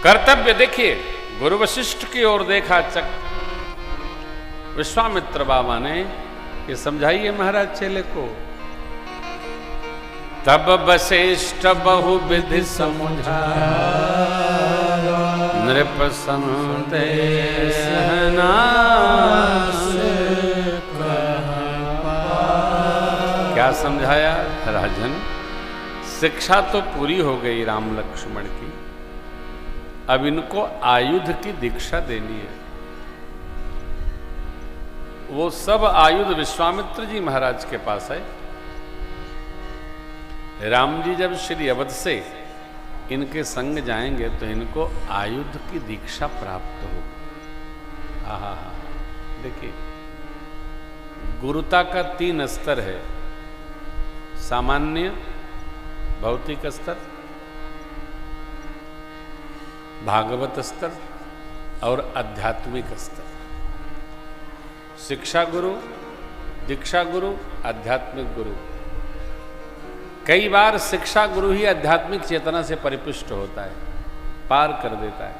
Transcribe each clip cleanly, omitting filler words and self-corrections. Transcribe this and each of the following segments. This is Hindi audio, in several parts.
कर्तव्य देखिए, गुरु वशिष्ठ की ओर देखा चक विश्वामित्र बाबा ने कि समझाइए महाराज चेले को। तब वशिष्ठ बहु विधि समझा नृप संदेश क्या समझाया राजन? शिक्षा तो पूरी हो गई राम लक्ष्मण की, अब इनको आयुध की दीक्षा देनी है। वो सब आयुध विश्वामित्र जी महाराज के पास है। राम जी जब श्री अवध से इनके संग जाएंगे तो इनको आयुध की दीक्षा प्राप्त होगी। आहा, देखिए गुरुता का 3 स्तर है, सामान्य, भौतिक स्तर, भागवत स्तर और आध्यात्मिक स्तर। शिक्षा गुरु, दीक्षा गुरु, आध्यात्मिक गुरु। कई बार शिक्षा गुरु ही आध्यात्मिक चेतना से परिपुष्ट होता है, पार कर देता है।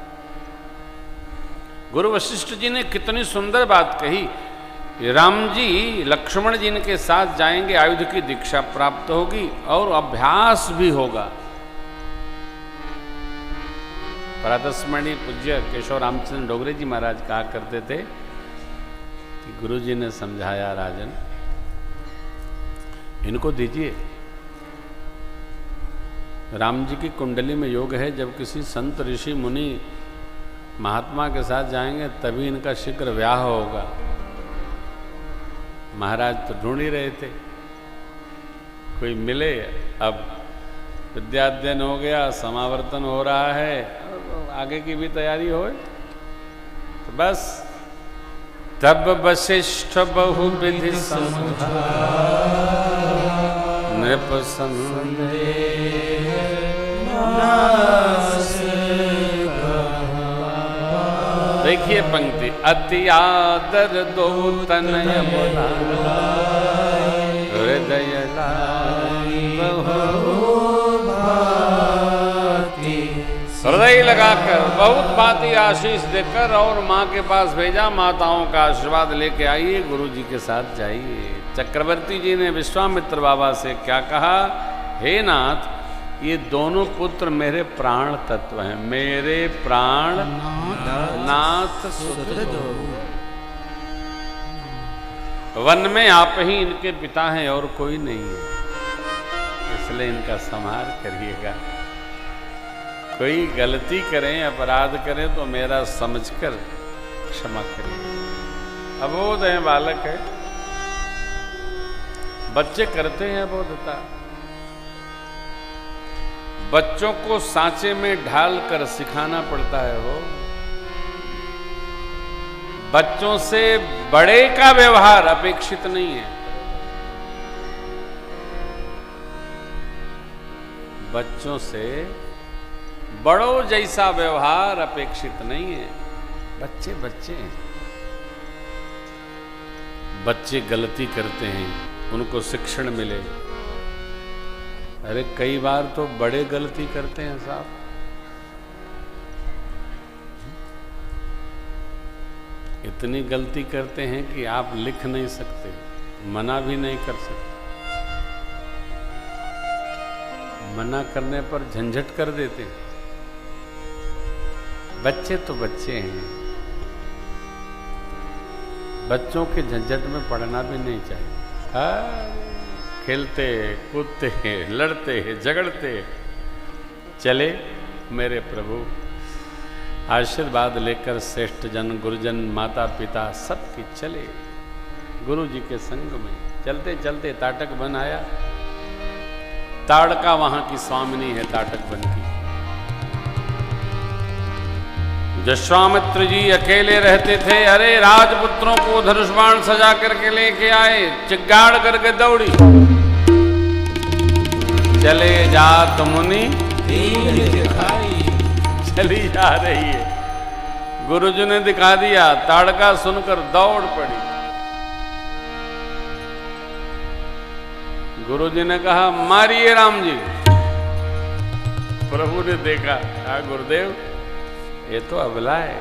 गुरु वशिष्ठ जी ने कितनी सुंदर बात कही, राम जी लक्ष्मण जी इनके साथ जाएंगे, आयुध की दीक्षा प्राप्त होगी और अभ्यास भी होगा। प्रातस्मरणीय पूज्य केशव रामचंद्र डोगरे जी महाराज कहा करते थे कि गुरु जी ने समझाया राजन इनको दीजिए। राम जी की कुंडली में योग है, जब किसी संत ऋषि मुनि महात्मा के साथ जाएंगे तभी इनका शीघ्र व्याह होगा। महाराज तो ढूंढ ही रहे थे कोई मिले। अब विद्याध्ययन हो गया, समावर्तन हो रहा है, आगे की भी तैयारी हो, तो बस तब वशिष्ठ बहु विधि समझा नृप देखिए पंक्ति, अति आदर दो तनय बोला हृदय हृदय लगाकर बहुत बाती आशीष देकर और माँ के पास भेजा। माताओं का आशीर्वाद लेके आइए, गुरु जी के साथ जाइए। चक्रवर्ती जी ने विश्वामित्र बाबा से क्या कहा, हे नाथ ये दोनों पुत्र मेरे प्राण तत्व हैं, मेरे प्राण नाथ सुत दो। वन में आप ही इनके पिता हैं और कोई नहीं है, इसलिए इनका संहार करिएगा। कोई गलती करें, अपराध करें तो मेरा समझकर क्षमा करिए। अबोध है, बालक है, बच्चे करते हैं अबोधता। बच्चों को सांचे में ढाल कर सिखाना पड़ता है। वो बच्चों से बड़े का व्यवहार अपेक्षित नहीं है। बच्चों से बड़ों जैसा व्यवहार अपेक्षित नहीं है। बच्चे बच्चे हैं, बच्चे गलती करते हैं, उनको शिक्षण मिले। अरे कई बार तो बड़े गलती करते हैं साहब। इतनी गलती करते हैं कि आप लिख नहीं सकते, मना भी नहीं कर सकते। मना करने पर झंझट कर देते हैं। बच्चे तो बच्चे हैं, बच्चों के झंझट में पड़ना भी नहीं चाहिए। खेलते कूदते हैं, लड़ते हैं, झगड़ते चले मेरे प्रभु। आशीर्वाद लेकर श्रेष्ठ जन, गुरुजन, माता पिता सबकी चले गुरु जी के संग में। चलते चलते ताटक बन आया। ताड़का वहां की स्वामिनी है ताटक बन की। विश्वामित्र जी अकेले रहते थे। अरे राजपुत्रों को धनुष बाण सजा करके लेके आए, चिगाड़ करके दौड़ी। चले जात मुनि चली जा रही है। गुरुजी ने दिखा दिया, ताड़का सुनकर दौड़ पड़ी। गुरुजी ने कहा मारिए राम जी। प्रभु ने देखा, गुरुदेव ये तो अबला है।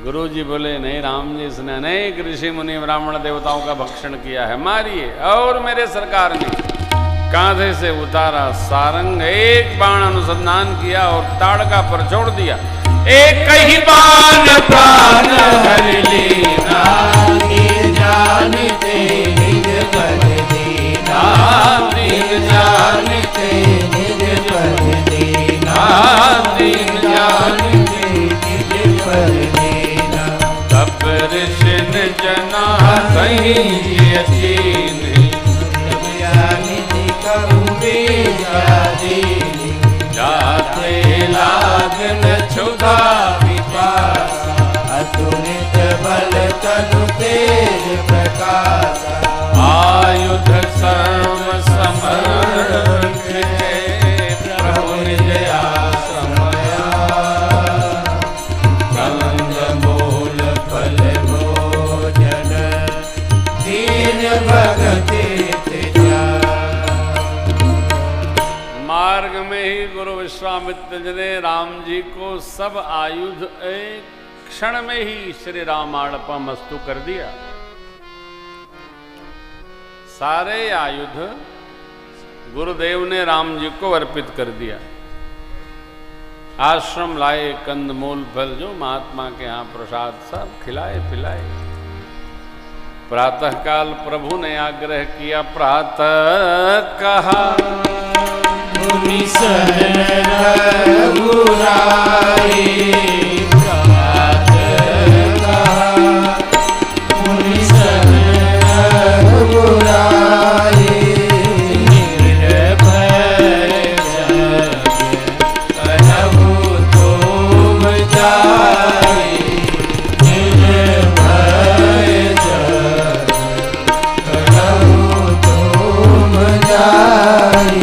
गुरु जी बोले नहीं राम जी, इसने अनेक ऋषि मुनि ब्राह्मण देवताओं का भक्षण किया है, मारिए। और मेरे सरकार ने कांधे से उतारा सारंग, एक बाण अनुसंधान किया और ताड़का पर छोड़ दिया। एक ही बाण प्राण हर लेना, जानते निज पद दीना, दीन जानते निज पद दीना, दीन जानते निज पद दीना। तब ऋषि ने जना कहीं यकीन, निधि करूँगी जादीनी, जाते लागन क्षुधा विपासा, अतुलित बल तनु तेज प्रकाश, आयुध सर्व समर्पित, प्रभु निज आश्रमया, कंद मूल फल भोजन, दीन भगति त्यजा। मार्ग में ही गुरु विश्वामित्र जी ने राम जी को सब आयुध एक क्षण में ही श्री रामार्पणमस्तु कर दिया। सारे आयुध गुरुदेव ने राम जी को अर्पित कर दिया। आश्रम लाए, कंदमूल फल जो महात्मा के यहाँ प्रसाद सब खिलाए पिलाए। प्रातः काल प्रभु ने आग्रह किया, प्रातः कहा मुनि सन रघुराई, प्रातः कहा मुनि सन रघुराई, निर्भय जग कहबू तुम जाई, निर्भय जग कहबू तुम जाई।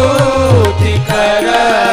स्तुति करत